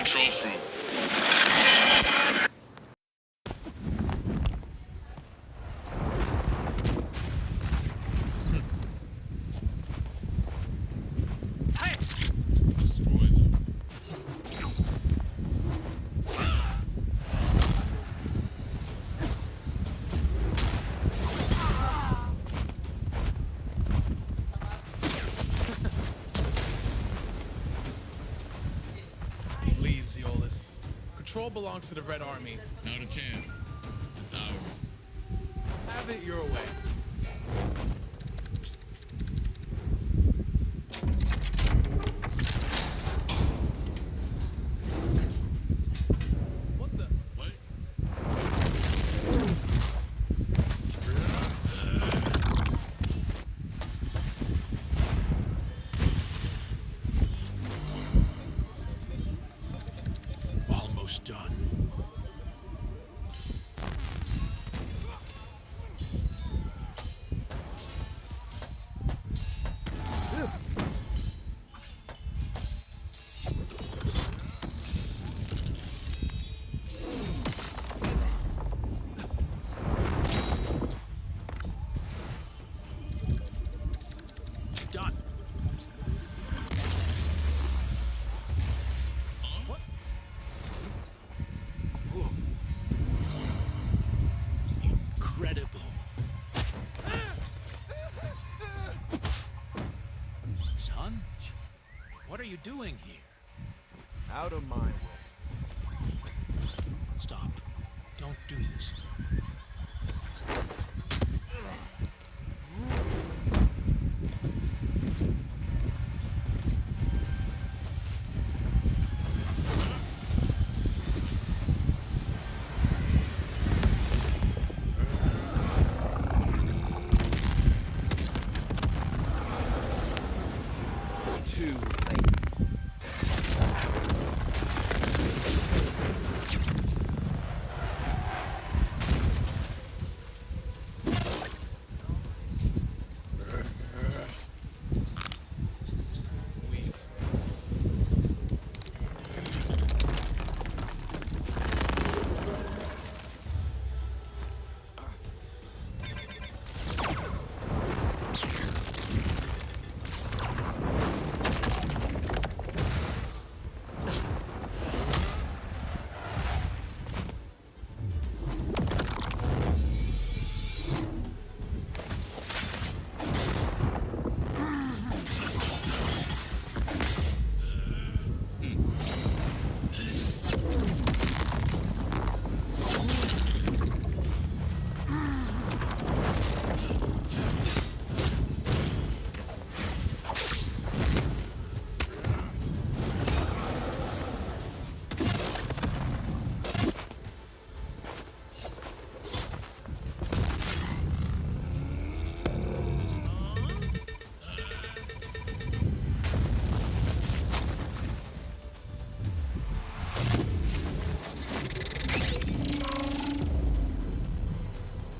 control fruit. Destroy them. Leaves, Eolus. Control belongs to the Red Army. Not a chance. It's ours. Have it your way. What the? What? Almost done. Done. What? Incredible. Son, what are you doing here? Out of my way. Stop. Don't do this. Too late. Weak.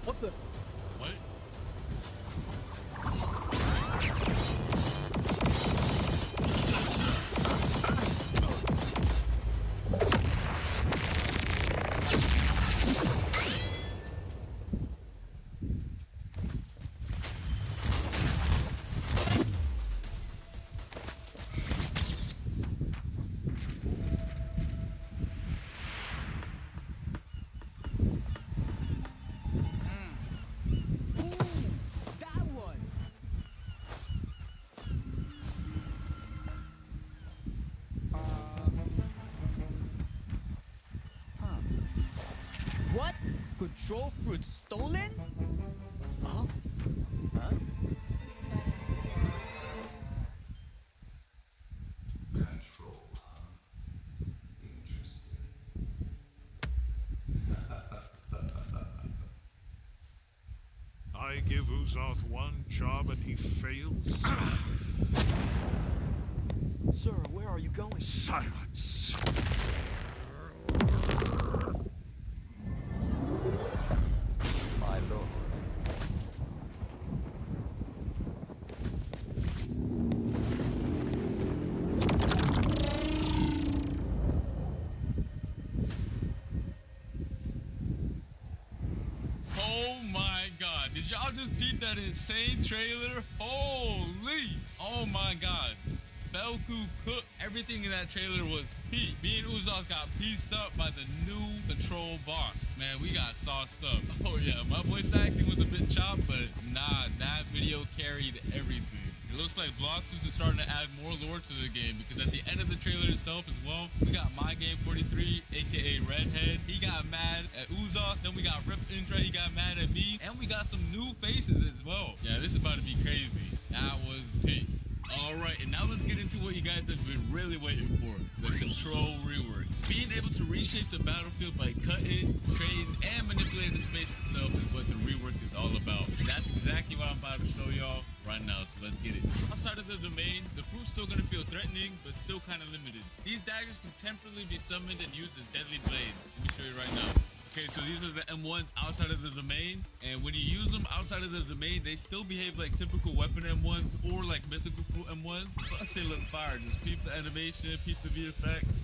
What the? What? That one. What? Control fruit stolen? Huh? Huh? Control, huh? Interesting. I give Uzoth one job and he fails? Sir, where are you going? Silence! My lord. y'all just peep that insane trailer? Holy! Oh my god. Belku cooked. Everything in that trailer was peak. Me and Uzos got pieced up by the new control boss. Man, we got sauced up. Oh yeah, my voice acting was a bit chopped, but nah, that video carried everything. It looks like Bloxus is starting to add more lore to the game because at the end of the trailer itself as well, we got My Game 43, aka Redhead. He got mad at Uzos. Then we got Rip Indra. He got mad at me. And we got some new faces as well. Yeah, this is about to be crazy. That was peak. Alright, and now let's get into what you guys have been really waiting for, the control rework. Being able to reshape the battlefield by cutting, creating, and manipulating the space itself is what the rework is all about. And that's exactly what I'm about to show y'all right now, so let's get it. Outside of the domain, the fruit's still gonna feel threatening, but still kind of limited. These daggers can temporarily be summoned and used as deadly blades. Let me show you right now. Okay, so these are the M1s outside of the domain, and when you use them outside of the domain, they still behave like typical weapon M1s or like mythical fruit M1s. But I say look fire, just peep the animation, peep the VFX.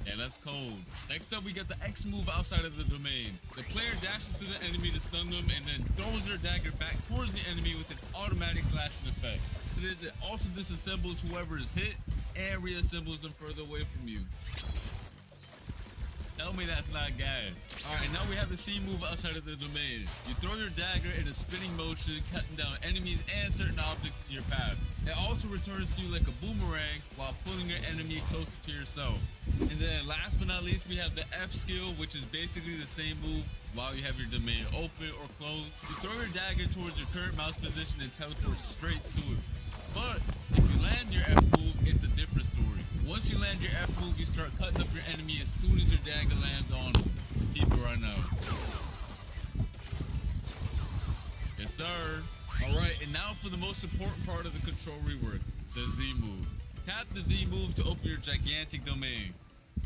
Yeah, that's cold. Next up, we got the X move outside of the domain. The player dashes to the enemy to stun them and then throws their dagger back towards the enemy with an automatic slashing effect. It also disassembles whoever is hit and reassembles them further away from you. Tell me that's not gas. Alright, now we have the C move outside of the domain. You throw your dagger in a spinning motion, cutting down enemies and certain objects in your path. It also returns to you like a boomerang while pulling your enemy closer to yourself. And then last but not least, we have the F skill, which is basically the same move while you have your domain open or closed. You throw your dagger towards your current mouse position and teleport straight to it. But if you land your F move, it's a different story. Once you land your F move, you start cutting up your enemy as soon as your dagger lands on them. Keep it right now. Yes, sir. Alright, and now for the most important part of the control rework, the Z move. Tap the Z move to open your gigantic domain.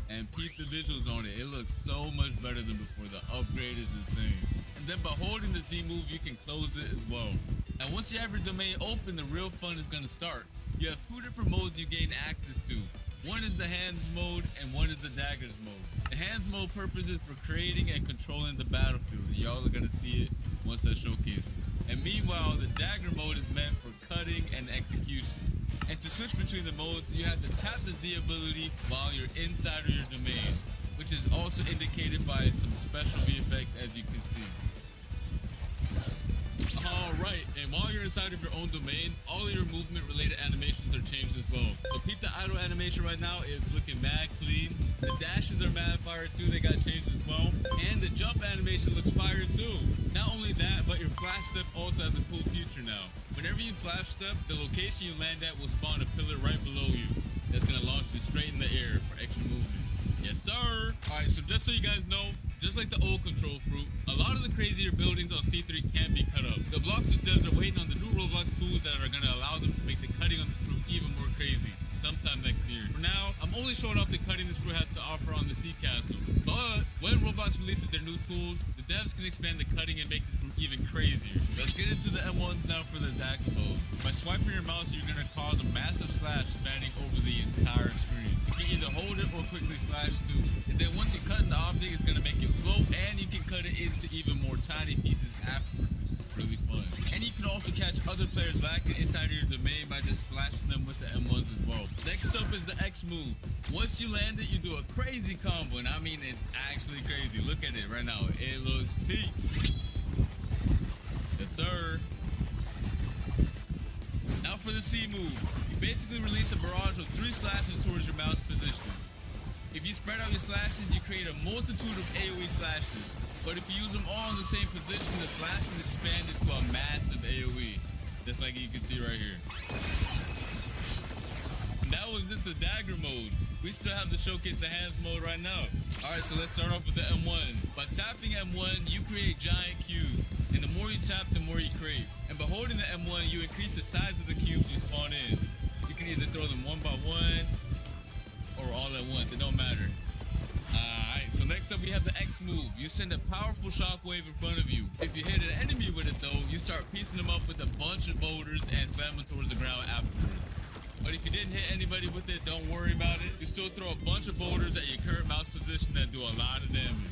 And peep the visuals on it. It looks so much better than before. The upgrade is insane. And then by holding the Z move, you can close it as well. And once you have your domain open, the real fun is going to start. You have two different modes you gain access to. One is the hands mode and one is the daggers mode. The hands mode purpose is for creating and controlling the battlefield. Y'all are going to see it once I showcase. And meanwhile, the dagger mode is meant for cutting and execution. And to switch between the modes, you have to tap the Z ability while you're inside of your domain, which is also indicated by some special VFX as you can see. Alright, and while you're inside of your own domain, all of your movement related animations are changed as well. So peep the idle animation right now, it's looking mad clean. The dashes are mad fire too, they got changed as well. And the jump animation looks fire too. Not only that, but your flash step also has a cool feature now. Whenever you flash step, the location you land at will spawn a pillar right below you. That's gonna launch you straight in the air for extra movement. Yes, sir. Alright, so just so you guys know, just like the old control fruit, a lot of the crazier buildings on C3 can't be cut up. The Bloxus devs are waiting on the new Roblox tools that are going to allow them to make the cutting on the fruit even more crazy. Sometime next year. For now, I'm only showing off the cutting this fruit has to offer on the Sea Castle. But when Roblox releases their new tools, the devs can expand the cutting and make this fruit even crazier. Let's get into the M1s now for the dagger mode. By swiping your mouse, you're going to cause a massive slash spanning over the entire screen. You can either hold it or quickly slash too. And then once you cut in the object, it's going to make it float, and you can cut it into even more tiny pieces afterwards, which is really fun. And you can also catch other players lacking inside of your domain by just slashing them with the M1s as well. Next up is the X move. Once you land it, you do a crazy combo, and I mean it's actually crazy. Look at it right now. It looks peak. Yes, sir. Now for the C move. You basically release a barrage of 3 slashes towards your mouse position. If you spread out your slashes, you create a multitude of AoE slashes. But if you use them all in the same position, the slashes expand into a massive AoE. Just like you can see right here. And that was just a dagger mode. We still have to showcase the hands mode right now. Alright, so let's start off with the M1s. By tapping M1, you create giant cubes. And the more you tap, the more you create. And by holding the M1, you increase the size of the cubes you spawn in. You can either throw them one by one, or all at once, it don't matter. Alright, so next up we have the X move. You send a powerful shockwave in front of you. If you hit an enemy with it though, you start piecing them up with a bunch of boulders and slam them towards the ground afterwards. But if you didn't hit anybody with it, don't worry about it. You still throw a bunch of boulders at your current mouse position that do a lot of damage.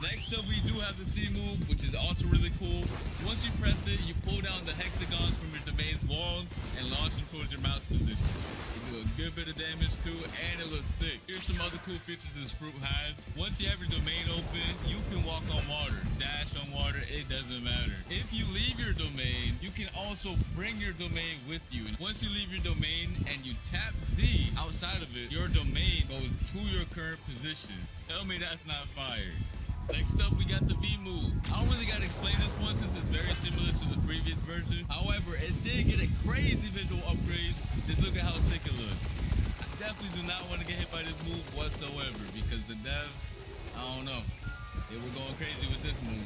Next up, we do have the C move, which is also really cool. Once you press it, you pull down the hexagons from your domain's wall and launch them towards your mouse position. You do a good bit of damage too, and it looks sick. Here's some other cool features this fruit has. Once you have your domain open, you can walk on water, dash on water, it doesn't matter. If you leave your domain, you can also bring your domain with you. And once you leave your domain and you tap Z outside of it, your domain goes to your current position. Tell me that's not fire. Next up, we got the V move. I don't really gotta explain this one since it's very similar to the previous version. However, it did get a crazy visual upgrade. Just look at how sick it looks. I definitely do not want to get hit by this move whatsoever because the devs, I don't know. They were going crazy with this move.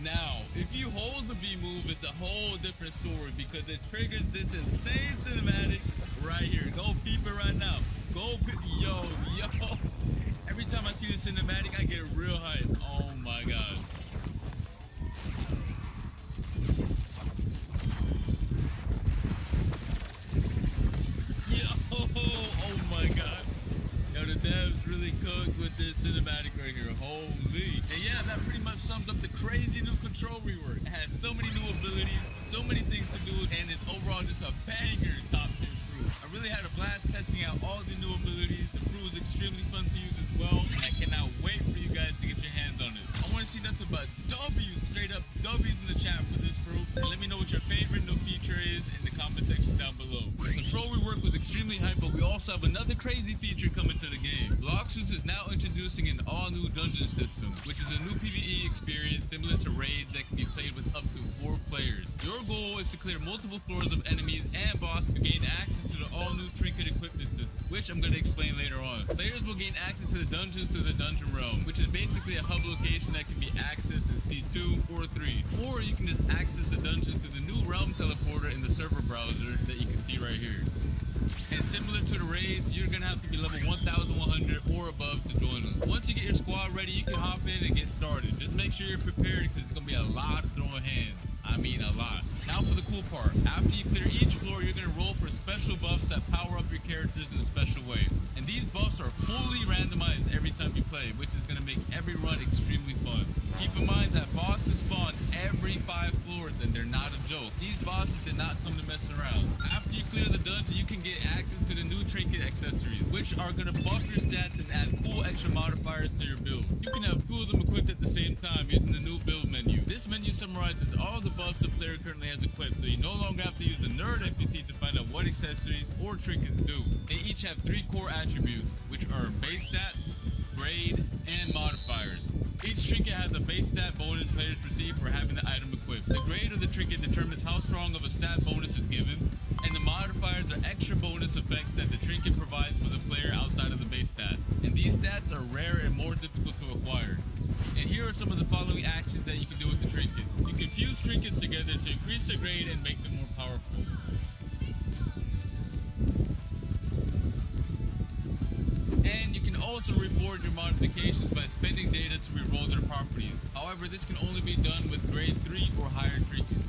Now, if you hold the B move, it's a whole different story because it triggers this insane cinematic right here. Go peep it right now. Go peep. Yo. Every time I see the cinematic, I get real hype. Oh my god. Oh my god. Yo, the devs really cooked with this cinematic right here. Holy. And yeah, that pretty much sums up the crazy new control rework. It has so many new abilities, so many things to do, and it's overall just a banger top tier fruit. I really had a blast testing out all the new abilities. The fruit was extremely fun to use as well, and I cannot wait for you guys to get your hands on it. I want to see nothing but W's, straight up W's in the chat for this fruit. And let me know what your favorite new feature is in the comment section down below. The control rework was extremely hype, but we also have another crazy feature coming to the game. Bloxus is now introducing an all-new dungeon system, which is a new PvE experience similar to raids that can be played with up to 4 players. Your goal is to clear multiple floors of enemies and bosses to gain access to the all-new trinket equipment system, which I'm going to explain later on. Players will gain access to the dungeons through the dungeon realm, which is basically a hub location that can be accessed in C2 or 3. Or you can just access the dungeons through the new realm teleporter in the server browser that you can see right here. And similar to the raids, you're gonna have to be level 1100 or above to join them. Once you get your squad ready, you can hop in and get started. Just make sure you're prepared because it's gonna be a lot of throwing hands. I mean a lot. Now for the cool part. After you clear each floor, you're gonna roll for special buffs that power up your characters in a special way. And these buffs are fully randomized every time you play, which is gonna make every run extremely fun. Keep in mind that bosses spawn every 5 floors and they're not a joke. These bosses did not come to mess around. After you clear the dungeon, you can get access to the new trinket accessories, which are gonna buff your stats and add cool extra modifiers to your builds. You can have 2 of them equipped at the same time using the new build menu. This menu summarizes all the buffs the player currently has equipped, so you no longer have to use the nerd NPC to find out what accessories or trinkets do. They each have 3 core attributes, which are base stats, grade, and modifiers. Each trinket has a base stat bonus players receive for having the item equipped. The grade of the trinket determines how strong of a stat bonus is given, and the modifiers are extra bonus effects that the trinket provides for the player outside of the base stats. And these stats are rare and more difficult to acquire. And here are some of the following actions that you can do with the trinkets. You can fuse trinkets together to increase their grade and make them more powerful. And you can also reward your modifications by spending data to reroll their properties. However, this can only be done with grade 3 or higher trinkets.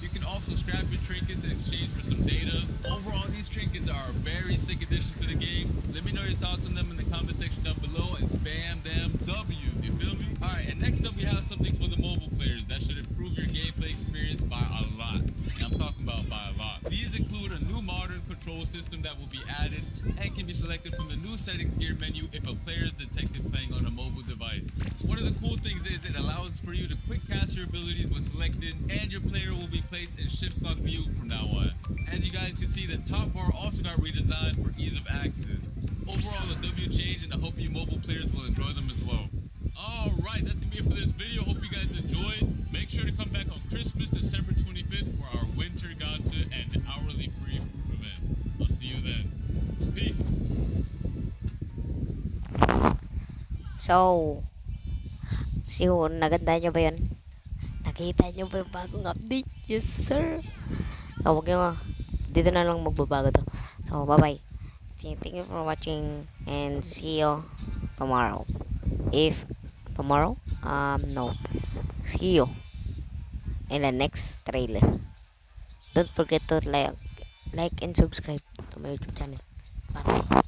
You can also scrap your trinkets in exchange for some data. Overall, these trinkets are a very sick addition to the game. Let me know your thoughts on them in the comment section down below and spam them W's, you feel me? Alright, and next up we have something for the mobile players that should improve your gameplay experience by a lot. And I'm talking about by a lot. These include a new modern control system that will be added and can be selected from the new settings gear menu if a player is detected playing on a mobile device. One of the cool things is that it allows for you to quick cast your abilities when selected, and your player will be placed in shift lock view from now on. As you guys can see, the top bar also got redesigned for ease of access. Overall, a W change, and I hope you mobile players will enjoy them as well. Alright, that's gonna be it for this video. Hope you guys enjoyed. Make sure to come back on Christmas, December 25th for our winter gacha and hourly free fruit event. I'll see you then. Peace. So, siguro naganda nyo ba yun? Nakita nyo ba yung bagong update? Yes, sir! So, huwag nyo, dito na lang magbabago to. So, bye-bye. Thank you for watching and see you tomorrow. If tomorrow? No. See you in the next trailer. don't forget to like and subscribe to my YouTube channel. Bye.